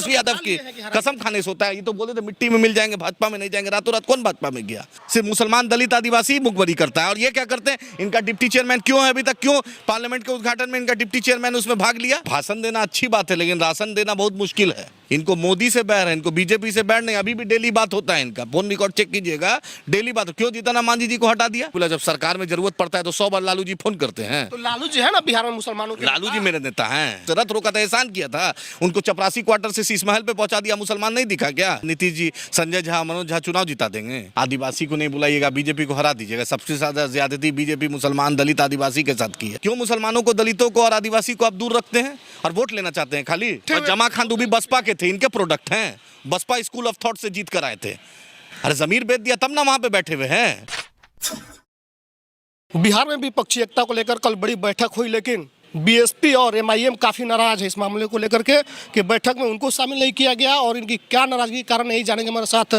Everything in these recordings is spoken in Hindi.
तेजस्वी यादव की कसम खाने से होता है। ये तो बोले थे मिट्टी में मिल जाएंगे, भाजपा में नहीं जाएंगे। रातों रात कौन भाजपा में गया? सिर्फ मुसलमान, दलित, आदिवासी मुखबरी करता है। और ये क्या करते हैं? इनका डिप्टी चेयरमैन क्यों है अभी तक? क्यों पार्लियामेंट के उद्घाटन में इनका डिप्टी चेयरमैन उसमें भाग लिया? भाषण देना अच्छी बात है, लेकिन राशन देना बहुत मुश्किल है। इनको मोदी से बैर है, इनको बीजेपी से बैर नहीं। अभी भी डेली बात होता है इनका, फोन रिकॉर्ड चेक कीजिएगा, डेली बात। क्यों जीतन मांझी जी को हटा दिया? बोला जब सरकार में जरूरत पड़ता है तो 100 बार लालू जी फोन करते हैं। तो लालू जी है ना बिहार में मुसलमानों के, लालू जी मेरे नेता हैं। रथ रोका था, एहसान किया था, उनको चपरासी क्वार्टर से शीश महल पे पहुंचा दिया। मुसलमान नहीं दिखा क्या? नीतीश जी, संजय झा, मनोज झा चुनाव जिता देंगे। आदिवासी को नहीं बुलाइएगा, बीजेपी को हरा दीजिएगा। सबसे ज्यादा ज्यादती बीजेपी मुसलमान, दलित, आदिवासी के साथ की है। क्यों मुसलमानों को, दलितों को और आदिवासी को आप दूर रखते हैं और वोट लेना चाहते हैं खाली? और जमा खान भी बसपा के थे, इनके प्रोडक्ट हैं। बसपा स्कूल ऑफ थॉट से जीत कर आए थे। अरे जमीर बेच दिया तब ना वहां पे बैठे हुए हैं। बिहार में विपक्षी एकता को लेकर कल बड़ी बैठक हुई, लेकिन बीएसपी और एमआईएम काफी नाराज है इस मामले को लेकर के कि बैठक में उनको शामिल नहीं किया गया। और इनकी क्या नाराजगी के कारण नहीं जानेंगे। हमारे साथ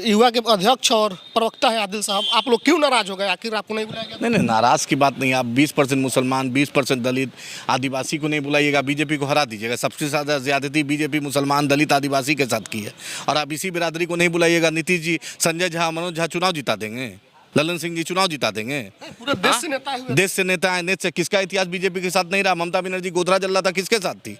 युवा के अध्यक्ष और प्रवक्ता है आदिल साहब। आप लोग क्यों नाराज हो गए? आखिर आपको नहीं बुलाया गया? नहीं, नाराज की बात नहीं। आप 20% मुसलमान, 20% दलित, आदिवासी को नहीं बुलाइएगा, बीजेपी को हरा दीजिएगा। सबसे ज्यादा ज्यादती बीजेपी मुसलमान, दलित, आदिवासी के साथ की है। और आप इसी बिरादरी को नहीं बुलाइएगा। नीतीश जी, संजय झा, मनोज झा चुनाव जिता देंगे। ललन सिंह जी चुनाव जिता देंगे। पूरे देश से नेता हुए। देश से नेता है। नेता से किसका इतिहास बीजेपी के साथ नहीं रहा? ममता बनर्जी गोधरा जल रहा था, किसके साथ थी?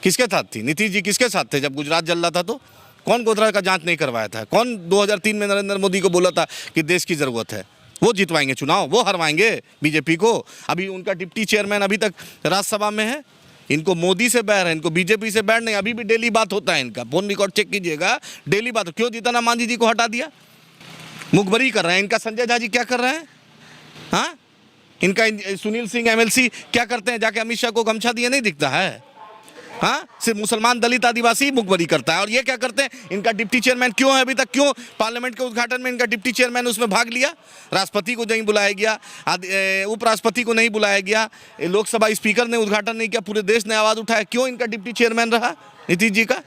किसके साथ थी? नीतीश जी किसके साथ थे जब गुजरात जल रहा था? तो कौन गोधरा का जांच नहीं करवाया था? कौन 2003 में नरेंद्र मोदी को बोला था कि देश की जरूरत है? वो जितवाएंगे चुनाव, वो हरवाएंगे बीजेपी को। अभी उनका डिप्टी चेयरमैन अभी तक राज्यसभा में है। इनको मोदी से बैर है, इनको बीजेपी से बैर नहीं। अभी भी डेली बात होता है इनका, फोन रिकॉर्ड चेक कीजिएगा, डेली बात। क्यों जीतन मांझी जी को हटा दिया? मुखबरी कर रहे हैं। इनका संजय झा जी क्या कर रहे हैं? हाँ, इनका सुनील सिंह एमएलसी क्या करते हैं? जाके अमित शाह को गमछा दिए नहीं दिखता है? हाँ, सिर्फ मुसलमान, दलित, आदिवासी मुखबरी करता है। और ये क्या करते हैं? इनका डिप्टी चेयरमैन क्यों है अभी तक? क्यों पार्लियामेंट के उद्घाटन में इनका डिप्टी चेयरमैन उसमें भाग लिया? राष्ट्रपति को नहीं बुलाया गया, उपराष्ट्रपति को नहीं बुलाया गया, लोकसभा स्पीकर ने उद्घाटन नहीं किया, पूरे देश ने आवाज उठाया। क्यों इनका डिप्टी चेयरमैन रहा नीतीश जी का?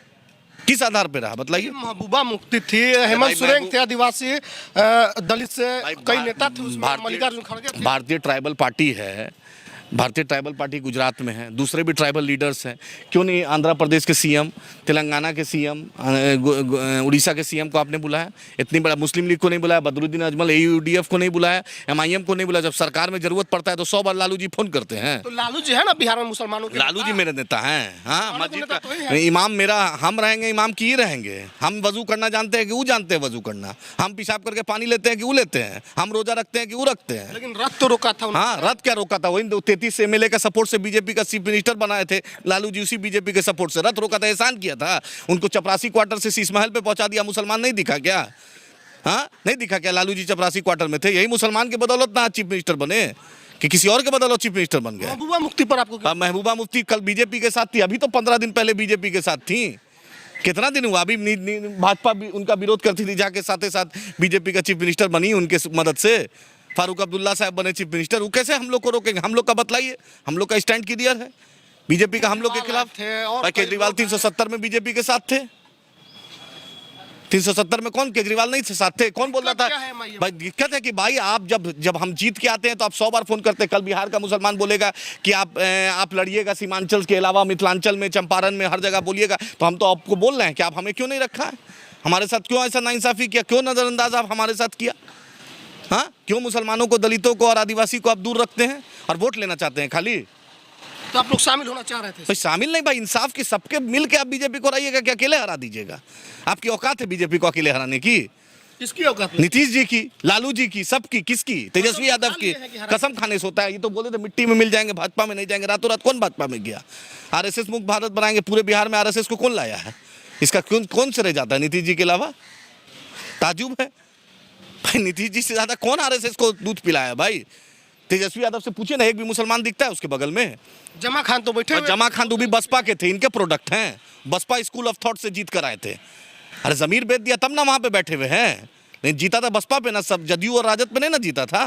किस आधार पे रहा बताइए? महबूबा मुफ्ती थी, हेमंत सोरेन थे, आदिवासी दलित से कई नेता थे उसमें, मल्लिकार्जुन खड़गे थे। भारतीय ट्राइबल पार्टी है, भारतीय ट्राइबल पार्टी गुजरात में है, दूसरे भी ट्राइबल लीडर्स हैं। क्यों नहीं आंध्र प्रदेश के सीएम, तेलंगाना के सीएम, उड़ीसा के सीएम को आपने बुलाया? इतनी बड़ा मुस्लिम लीग को नहीं बुलाया, बदरुद्दीन अजमल, एयूडीएफ को नहीं बुलाया, एमआईएम को नहीं बुलाया। जब सरकार में जरूरत पड़ता है तो 100 बार लालू जी फोन करते हैं। तो लालू जी है ना बिहार में मुसलमानों के, लालू जी मेरे नेता हैं। हाँ, मस्जिद का इमाम मेरा, हम रहेंगे इमाम की ही रहेंगे। हम वजू करना जानते हैं कि वो जानते हैं वजू करना? हम पेशाब करके पानी लेते हैं कि वो लेते हैं? हम रोजा रखते हैं कि वो रखते हैं? लेकिन रथ तो रोका था। हाँ, रथ क्या रोका था? वही 33 एमएलए का सपोर्ट से बीजेपी का चीफ मिनिस्टर बनाए थे लालू जी, उसी बीजेपी के सपोर्ट से रथ रोका था, एहसान किया था, उनको चपरासी क्वार्टर से शीश महल पे पहुंचा दिया। मुसलमान नहीं दिखा क्या? हाँ, नहीं दिखा क्या? लालू जी चपरासी क्वार्टर में थे। यही मुसलमान के बदौलत ना चीफ मिनिस्टर बने कि किसी और के बदौलत चीफ मिनिस्टर बन गए? महबूबा मुफ्ती पर आपको? महबूबा मुफ्ती कल बीजेपी के साथ थी, अभी तो 15 दिन पहले बीजेपी के साथ थी। कितना दिन हुआ? अभी भाजपा भी उनका विरोध करती थी, जाके साथ ही साथ बीजेपी का चीफ मिनिस्टर बनी उनके मदद से। फारूक अब्दुल्ला साहब बने चीफ मिनिस्टर। वो कैसे हम लोग को रोकेंगे? हम लोग का बतलाइए, हम लोग का स्टैंड क्लियर है बीजेपी का हम लोग के खिलाफ थे। और केजरीवाल 370 में बीजेपी के साथ थे। 370 में कौन केजरीवाल नहीं थे साथ थे? कौन बोल रहा था? भाई दिक्कत है कि भाई आप जब हम जीत के आते हैं तो आप 100 बार फोन करते हैं। कल बिहार का मुसलमान बोलेगा कि आप लड़िएगा सीमांचल के अलावा मिथिलांचल में, चंपारण में, हर जगह बोलिएगा। तो हम तो आपको बोल रहे हैं कि आप हमें क्यों नहीं रखा है? हमारे साथ क्यों ऐसा नाइंसाफी किया? क्यों नजरअंदाज आप हमारे साथ किया? हाँ, क्यों मुसलमानों को, दलितों को और आदिवासी को आप दूर रखते हैं और वोट लेना चाहते हैं खाली? तो आप लोग शामिल होना चाह रहे थे? भाई शामिल नहीं भाई, इंसाफ की सबके मिल के आप बीजेपी को हराइएगा कि अकेले हरा दीजिएगा? आपकी औकात है बीजेपी को अकेले हराने की? किसकी औकात? नीतीश जी की, लालू जी की, सबकी। किसकी? तेजस्वी यादव की कसम खाने से होता है। ये तो बोले थे मिट्टी में मिल जाएंगे, भाजपा में नहीं जाएंगे। रातों रात कौन भाजपा में गया? आरएसएस मुक्त भारत बनाएंगे। पूरे बिहार में आरएसएस को कौन लाया है? इसका कौन से रह जाता है नीतीश जी के अलावा? ताजुब है भाई, नीतीश जी से ज्यादा कौन आरएसएस को दूध पिलाया भाई? तेजस्वी यादव से पूछे ना, एक भी मुसलमान दिखता है उसके बगल में? जमा खान तो बैठे, जमा खान भी बसपा के थे, इनके प्रोडक्ट हैं। बसपा स्कूल ऑफ थॉट से जीत कर आए थे। अरे जमीर बेच दिया तब ना वहां पे बैठे हुए हैं। नहीं जीता था बसपा पे ना, सब जदयू और राजद पे नहीं ना जीता था।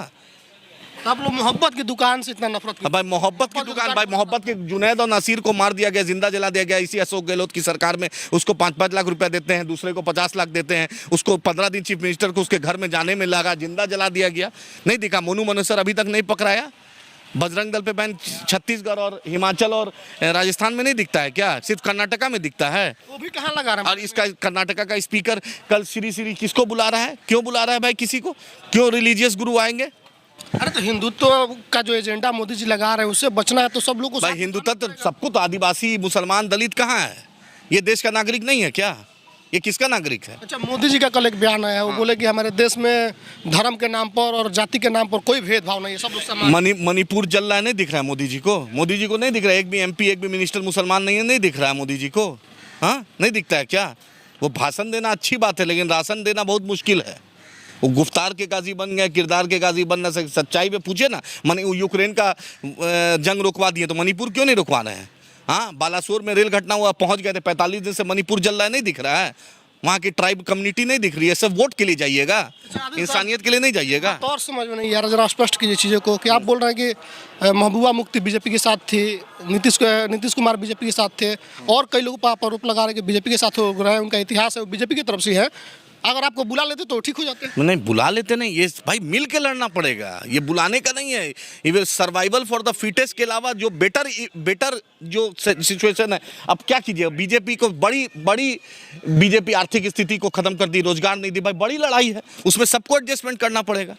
तो आप लोग मोहब्बत की दुकान से इतना नफरत करते? भाई मोहब्बत की दुकान, भाई मोहब्बत के जुनैद और नासिर को मार दिया गया, जिंदा जला दिया गया इसी अशोक गहलोत की सरकार में। उसको 5-5 लाख रुपया देते हैं, दूसरे को 50 लाख देते हैं। उसको 15 दिन चीफ मिनिस्टर को उसके घर में जाने में लगा, जिंदा जला दिया गया। नहीं दिखा? मोनू मनोसर अभी तक नहीं पकड़ाया। बजरंग दल पे बैन छत्तीसगढ़ और हिमाचल और राजस्थान में नहीं दिखता है क्या? सिर्फ कर्नाटका में दिखता है। वो भी कहाँ लगा रहा है? और इसका कर्नाटका का स्पीकर कल श्री श्री किसको बुला रहा है? क्यों बुला रहा है भाई किसी को? क्यों रिलीजियस गुरु आएंगे? अरे तो हिंदुत्व का जो एजेंडा मोदी जी लगा रहे हैं उससे बचना है तो सब लोग को भाई हिंदुत्व तो सबको, तो आदिवासी मुसलमान दलित कहाँ है? ये देश का नागरिक नहीं है क्या? ये किसका नागरिक है? अच्छा, मोदी जी का कल एक बयान आया, वो बोले कि हमारे देश में धर्म के नाम पर और जाति के नाम पर कोई भेदभाव नहीं है, सब लोग समान। मणिपुर जल रहा है, नहीं दिख रहा है मोदी जी को? मोदी जी को नहीं दिख रहा है? एक भी एमपी एक भी मिनिस्टर मुसलमान नहीं है, नहीं दिख रहा है मोदी जी को? हाँ, नहीं दिखता है क्या? वो भाषण देना अच्छी बात है, लेकिन राशन देना बहुत मुश्किल है। वो गुफ्तार के गाजी बन गए, किरदार के गाजी बनना से सच्चाई पे पूछे ना। यूक्रेन का जंग रुकवा दिए तो मणिपुर क्यों नहीं रुकवा रहे हैं? हाँ, बालासोर में रेल घटना हुआ, पहुंच गए थे, 45 दिन से मणिपुर जल रहा है, नहीं दिख रहा है? वहाँ की ट्राइब कम्युनिटी नहीं दिख रही है? सब वोट के लिए जाइएगा, इंसानियत के लिए नहीं जाइएगा। तो और समझ में नहीं यार, जरा स्पष्ट कीजिए चीज़ों को कि आप बोल रहे हैं कि महबूबा मुफ्ती बीजेपी के साथ थी, नीतीश कुमार बीजेपी के साथ थे, और कई लोग आरोप लगा रहे हैं कि बीजेपी के साथ हो रहा है, उनका इतिहास है, बीजेपी की तरफ से है। अगर आपको बुला लेते तो ठीक हो जाते। नहीं, बुला लेते नहीं, ये भाई मिल के लड़ना पड़ेगा, ये बुलाने का नहीं है। ये सर्वाइवल फॉर द फिटेस्ट के अलावा जो बेटर जो सिचुएशन है, अब क्या कीजिए? बीजेपी को बड़ी बीजेपी आर्थिक स्थिति को खत्म कर दी, रोजगार नहीं दी, भाई बड़ी लड़ाई है, उसमें सबको एडजस्टमेंट करना पड़ेगा।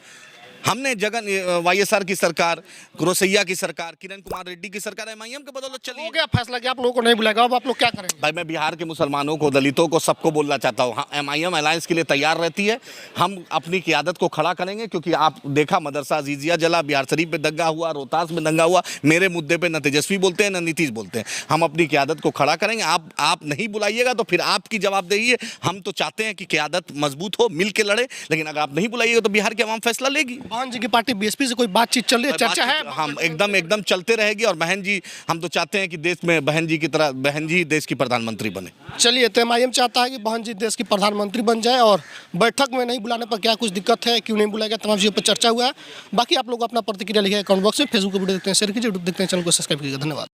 हमने जगन वाईएसआर की सरकार, रोसैया की सरकार, किरण कुमार रेड्डी की सरकार एमआईएम के बदौलत चली। हो गया फैसला कि आप लोगों को नहीं बुलाएगा, अब आप लोग क्या करेंगे? भाई मैं बिहार के मुसलमानों को, दलितों को, सबको बोलना चाहता हूँ, हाँ, एमआईएम अलायंस के लिए तैयार रहती है। हम अपनी क़ियादत को खड़ा करेंगे, क्योंकि आप देखा मदरसा अजीजिया जला, बिहार शरीफ पे दंगा हुआ, रोहतास में दंगा हुआ। मेरे मुद्दे पे न तेजस्वी बोलते हैं न नीतीश बोलते हैं। हम अपनी क़ियादत को खड़ा करेंगे। आप नहीं बुलाइएगा तो फिर आपकी जवाबदेही है। हम तो चाहते हैं कि क़ियादत मजबूत हो, मिल के लड़े, लेकिन अगर आप नहीं बुलाइएगा तो बिहार की आवाम फैसला लेगी। बहन जी की पार्टी बीएसपी से कोई बातचीत चल रही है, चर्चा है? हम एकदम चलते रहेगी। और बहन जी, हम तो चाहते हैं कि देश में बहन जी की तरह बहन जी देश की प्रधानमंत्री बने। चलिए, तो एमआईएम चाहता है कि बहन जी देश की प्रधानमंत्री बन जाए, और बैठक में नहीं बुलाने पर क्या कुछ दिक्कत है, क्यों नहीं बुलाएगा, तमाम चीज़ों पर चर्चा हुआ है। बाकी आप लोग अपना प्रतिक्रिया लिखिए कमेंट बॉक्स में। फेसबुक पर वीडियो देखते हैं शेयर कीजिए, यूट्यूब देखते हैं चैनल को सब्सक्राइब कीजिए। धन्यवाद।